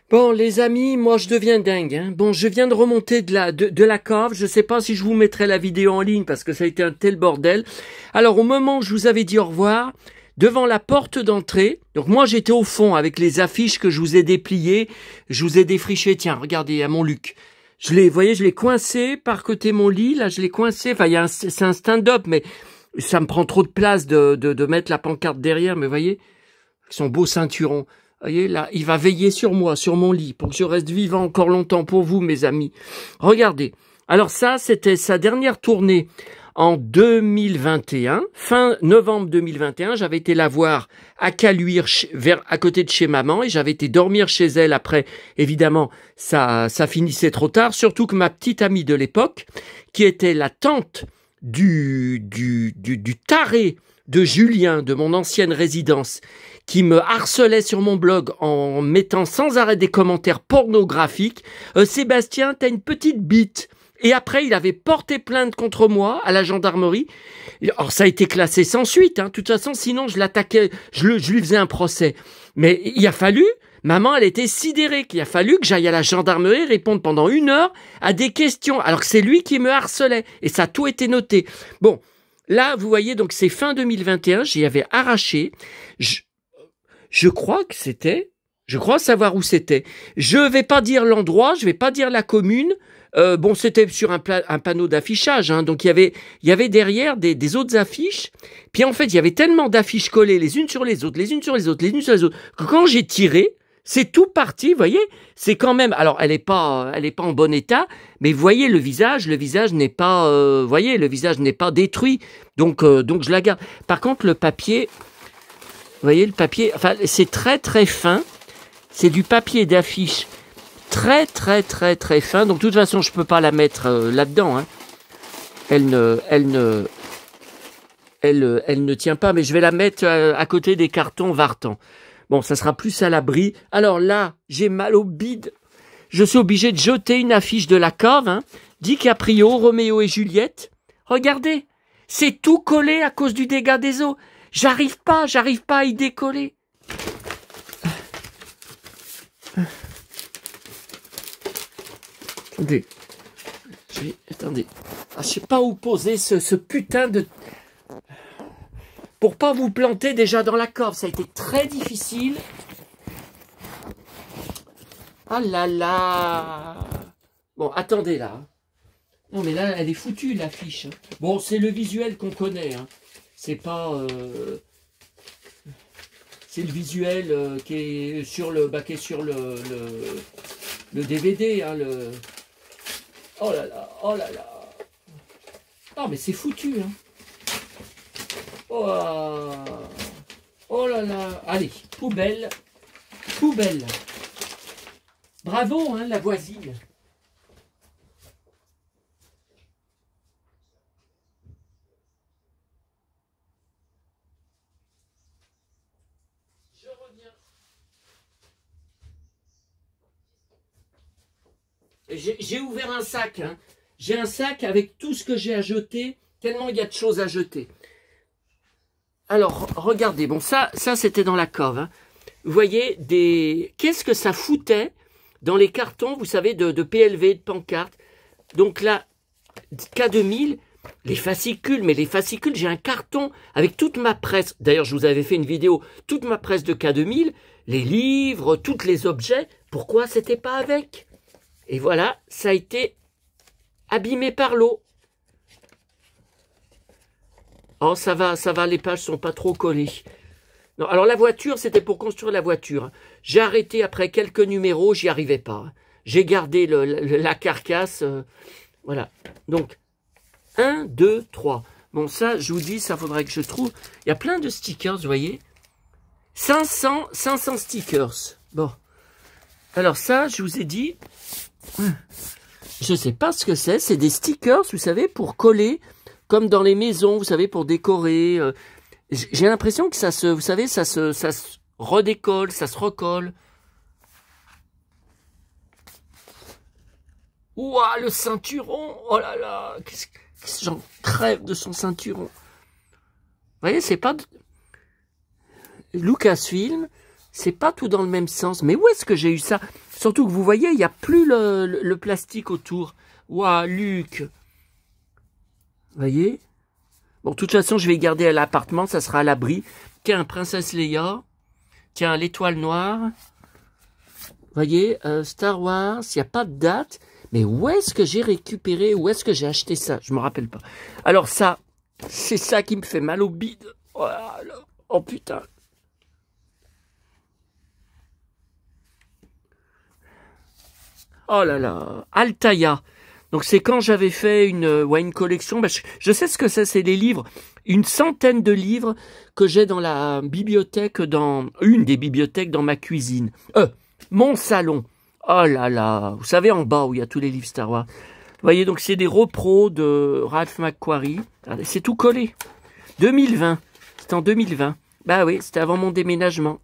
Bon, les amis, moi je deviens dingue. Hein. Bon, je viens de remonter de la cave. Je sais pas si je vous mettrai la vidéo en ligne parce que ça a été un tel bordel. Alors, au moment où je vous avais dit au revoir, devant la porte d'entrée, donc moi j'étais au fond avec les affiches que je vous ai dépliées, je vous ai défrichées. Tiens, regardez, à mon Luc. Vous voyez, je l'ai coincé par côté mon lit. Là, je l'ai coincé. Enfin, c'est un stand-up, mais ça me prend trop de place de mettre la pancarte derrière. Mais vous voyez, avec son beau ceinturon. Vous voyez, là, il va veiller sur moi, sur mon lit, pour que je reste vivant encore longtemps pour vous, mes amis. Regardez. Alors ça, c'était sa dernière tournée en 2021. Fin novembre 2021, j'avais été la voir à Caluire, à côté de chez maman, et j'avais été dormir chez elle après. Évidemment, ça finissait trop tard, surtout que ma petite amie de l'époque, qui était la tante du taré de Julien, de mon ancienne résidence, qui me harcelait sur mon blog en mettant sans arrêt des commentaires pornographiques. Sébastien, t'as une petite bite. Et après, il avait porté plainte contre moi à la gendarmerie. Alors, ça a été classé sans suite. Hein. De toute façon, sinon, je l'attaquais, je lui faisais un procès. Mais il a fallu, maman, elle était sidérée, qu'il a fallu que j'aille à la gendarmerie répondre pendant 1 heure à des questions, alors que c'est lui qui me harcelait. Et ça a tout été noté. Bon, là, vous voyez, donc c'est fin 2021, j'y avais arraché. Je crois que c'était, je crois savoir où c'était. Je vais pas dire l'endroit, je vais pas dire la commune. Bon, c'était sur un panneau d'affichage, hein, donc il y avait derrière des autres affiches. Puis en fait, il y avait tellement d'affiches collées les unes sur les autres, les unes sur les autres, les unes sur les autres, que quand j'ai tiré, c'est tout parti. Vous voyez, c'est quand même. Alors, elle est pas en bon état, mais vous voyez le visage n'est pas, voyez, le visage n'est pas détruit. Donc je la garde. Par contre, le papier. Vous voyez, le papier, enfin, c'est très très fin. C'est du papier d'affiche très très très très fin. Donc, de toute façon, je peux pas la mettre là-dedans. Hein. Elle ne tient pas, mais je vais la mettre à côté des cartons Vartan. Bon, ça sera plus à l'abri. Alors là, j'ai mal au bide. Je suis obligé de jeter une affiche de la cave. Hein. DiCaprio, Roméo et Juliette. Regardez, c'est tout collé à cause du dégât des eaux. J'arrive pas à y décoller. Attendez. Ah, je sais pas où poser ce putain de... Pour pas vous planter déjà dans la cave, ça a été très difficile. Ah là là. Bon, attendez là. Non mais là, elle est foutue l'affiche. Bon, c'est le visuel qu'on connaît. Hein. C'est pas... C'est le visuel qui est sur le DVD. Hein, Oh là là, oh là là. Ah mais c'est foutu. Hein. Oh là là. Allez, poubelle. Poubelle. Bravo, hein, la voisine. Je reviens. J'ai ouvert un sac. Hein. J'ai un sac avec tout ce que j'ai à jeter, tellement il y a de choses à jeter. Alors, regardez, bon, ça c'était dans la cave. Hein. Vous voyez, qu'est-ce que ça foutait dans les cartons, vous savez, de PLV, de pancartes. Donc là, K2000, les fascicules, mais les fascicules, j'ai un carton avec toute ma presse. D'ailleurs, je vous avais fait une vidéo, toute ma presse de K2000, les livres, tous les objets. Pourquoi c'était pas avec? Et voilà, ça a été abîmé par l'eau. Oh, ça va, les pages sont pas trop collées. Non, alors la voiture, c'était pour construire la voiture. J'ai arrêté après quelques numéros, j'y arrivais pas. J'ai gardé la carcasse. Voilà. Donc, 1, 2, 3. Bon, ça, je vous dis, ça faudrait que je trouve. Il y a plein de stickers, vous voyez. 500 stickers. Bon. Alors ça, je vous ai dit, je sais pas ce que c'est des stickers, vous savez, pour coller, comme dans les maisons, vous savez, pour décorer. J'ai l'impression que ça se, vous savez, ça se redécolle, ça se recolle. Ouah, le ceinturon, oh là là, qu'est-ce que j'en crève de son ceinturon. Vous voyez, c'est pas... Lucasfilm, c'est pas tout dans le même sens. Mais où est-ce que j'ai eu ça? Surtout que vous voyez, il n'y a plus le plastique autour. Ouah, Luc. Vous voyez? Bon, de toute façon, je vais garder à l'appartement, ça sera à l'abri. Tiens, Princesse Leia. Tiens, l'étoile noire. Vous voyez, Star Wars, il n'y a pas de date. Mais où est-ce que j'ai récupéré? Où est-ce que j'ai acheté ça? Je me rappelle pas. Alors ça, c'est ça qui me fait mal au bide. Oh, là là. Oh putain. Oh là là. Altaïa. Donc c'est quand j'avais fait une collection. Ben, je sais ce que c'est les livres. Une centaine de livres que j'ai dans la bibliothèque, dans une des bibliothèques dans ma cuisine. Mon salon. Oh là là. Vous savez en bas où il y a tous les livres Star Wars. Vous voyez, donc c'est des repros de Ralph McQuarrie. C'est tout collé. 2020. C'était en 2020. Bah oui, c'était avant mon déménagement.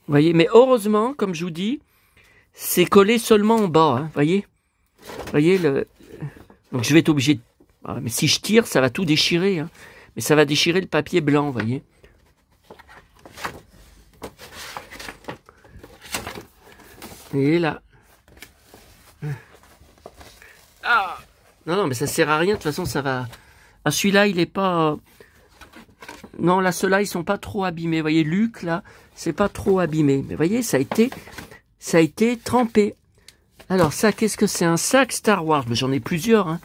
Vous voyez, mais heureusement, comme je vous dis, c'est collé seulement en bas. Vous voyez? Vous voyez le. Donc je vais être obligé de. Ah, mais si je tire, ça va tout déchirer. Hein. Mais ça va déchirer le papier blanc, vous voyez. Et là. Ah non, non, mais ça sert à rien. De toute façon, ça va. Ah, celui-là, il est pas. Non, là, ceux-là, ils sont pas trop abîmés. Vous voyez, Luc, là, c'est pas trop abîmé. Mais vous voyez, ça a été trempé. Alors, ça, qu'est-ce que c'est? Un sac Star Wars. Mais j'en ai plusieurs, hein.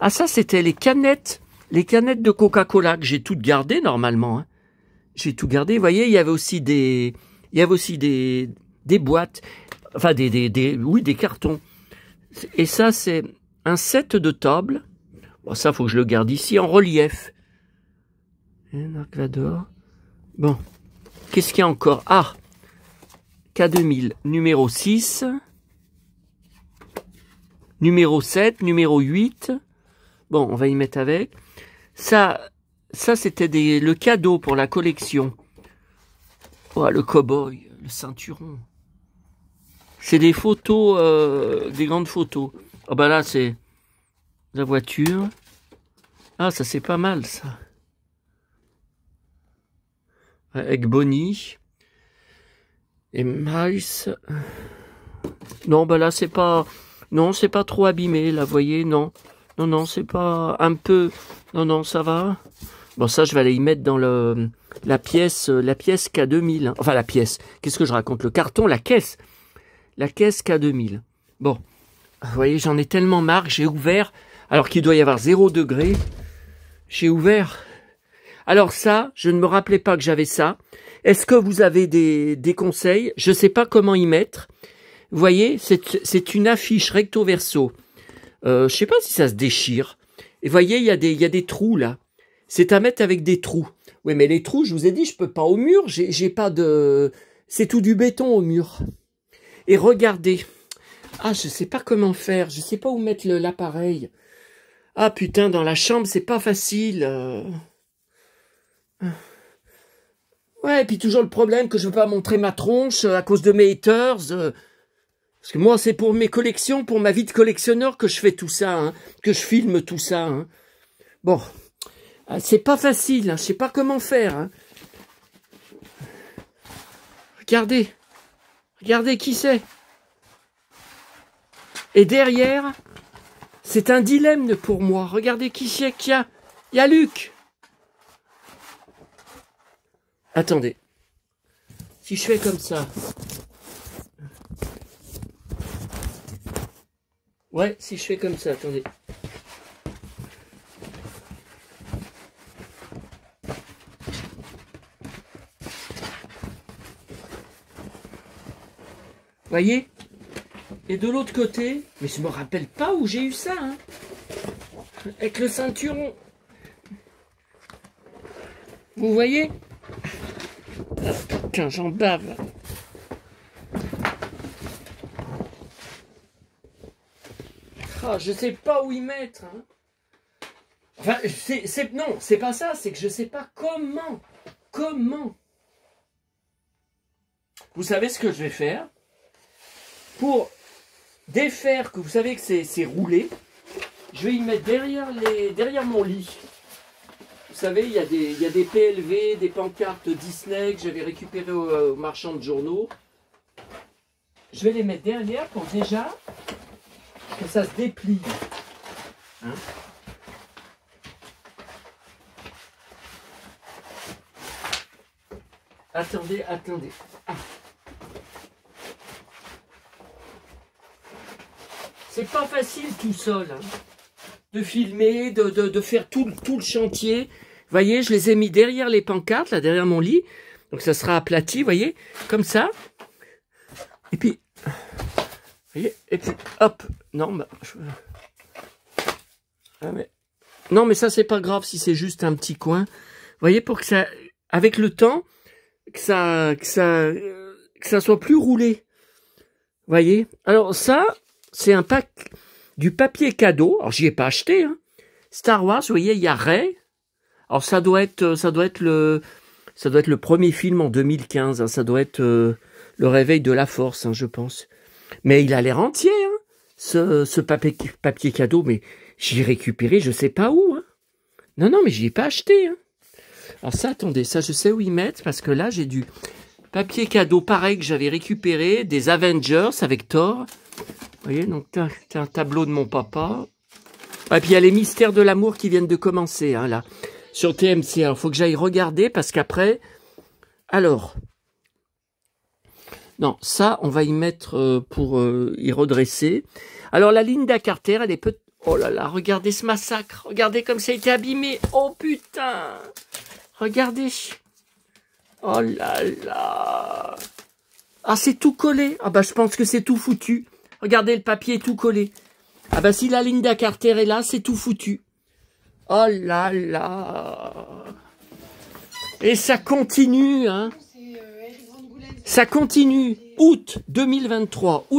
Ah, ça, c'était les canettes de Coca-Cola que j'ai toutes gardées, normalement, hein. J'ai tout gardé. Vous voyez, il y avait aussi des boîtes. Enfin, oui, des cartons. Et ça, c'est un set de tables. Bon, ça, faut que je le garde ici, en relief. Dark Vador. Bon. Qu'est-ce qu'il y a encore? Ah! K2000, numéro 6. Numéro 7, numéro 8. Bon, on va y mettre avec. Ça c'était le cadeau pour la collection. Oh, le cow-boy, le ceinturon. C'est des photos, des grandes photos. Oh, bah là, c'est la voiture. Ah, ça, c'est pas mal, ça. Avec Bonnie. Et Miles. Non, bah là, c'est pas... Non, c'est pas trop abîmé, là, vous voyez, non. Non, non, c'est pas un peu... Non, non, ça va. Bon, ça, je vais aller y mettre dans la pièce K2000. Enfin, la pièce. Qu'est-ce que je raconte? Le carton, la caisse. La caisse K2000. Bon, vous voyez, j'en ai tellement marre que j'ai ouvert, alors qu'il doit y avoir 0 degré. J'ai ouvert. Alors ça, je ne me rappelais pas que j'avais ça. Est-ce que vous avez des conseils? Je ne sais pas comment y mettre. Vous voyez, c'est une affiche recto verso. Je ne sais pas si ça se déchire. Et vous voyez, il y a des trous là. C'est à mettre avec des trous. Oui, mais les trous, je vous ai dit, je peux pas au mur. J'ai pas de... C'est tout du béton au mur. Et regardez. Ah, je sais pas comment faire. Je sais pas où mettre l'appareil. Ah putain, dans la chambre, c'est pas facile. Ouais, et puis toujours le problème que je veux pas montrer ma tronche à cause de mes haters. Parce que moi, c'est pour mes collections, pour ma vie de collectionneur que je fais tout ça, hein, que je filme tout ça. Hein. Bon, c'est pas facile, hein, je sais pas comment faire. Hein. Regardez, regardez qui c'est. Et derrière, c'est un dilemme pour moi. Regardez qui c'est qu'il y a. Il y a Luc. Attendez. Si je fais comme ça. Ouais, si je fais comme ça, attendez. Voyez? Et de l'autre côté, mais je me rappelle pas où j'ai eu ça, hein. Avec le ceinturon. Vous voyez? Ah, putain, j'en bave. Ah, je sais pas où y mettre. Hein. Enfin, non, c'est pas ça, c'est que je sais pas comment. Comment? Vous savez ce que je vais faire? Pour défaire, que vous savez que c'est roulé, je vais y mettre derrière mon lit. Vous savez, il y a des PLV, des pancartes Disney que j'avais récupérées au marchand de journaux. Je vais les mettre derrière pour déjà que ça se déplie. Hein? Attendez. Ah. C'est pas facile tout seul, hein, de filmer, de faire tout le chantier. Vous voyez, je les ai mis derrière les pancartes, là, derrière mon lit. Donc ça sera aplati, vous voyez, comme ça. Et puis, vous voyez, et puis, hop. Non, bah, non, mais ça, c'est pas grave si c'est juste un petit coin. Vous voyez, pour que ça, avec le temps, que ça soit plus roulé. Vous voyez? Alors ça, c'est un pack, du papier cadeau. Alors, j'y ai pas acheté, hein. Star Wars, vous voyez, il y a Rey. Alors, ça doit être le premier film en 2015, hein. Ça doit être le réveil de la Force, hein, je pense. Mais il a l'air entier, hein, ce papier cadeau. Mais j'ai récupéré, je sais pas où, hein. Non, mais j'y ai pas acheté, hein. Alors ça, attendez, ça, je sais où y mettre, parce que là, j'ai du papier cadeau pareil que j'avais récupéré, des Avengers avec Thor. Vous voyez, donc, t'as un tableau de mon papa. Et puis, il y a les mystères de l'amour qui viennent de commencer, hein, là, sur TMC. Alors, il faut que j'aille regarder, parce qu'après... Alors... Non, ça, on va y mettre pour y redresser. Alors, la Linda Carter, elle est peut... Oh là là, regardez ce massacre. Regardez comme ça a été abîmé. Oh, putain. Regardez. Oh là là. Ah, c'est tout collé. Ah bah, je pense que c'est tout foutu. Regardez, le papier est tout collé. Ah bah, si la Linda Carter est là, c'est tout foutu. Oh là là. Et ça continue, hein. Ça continue. Août 2023. Août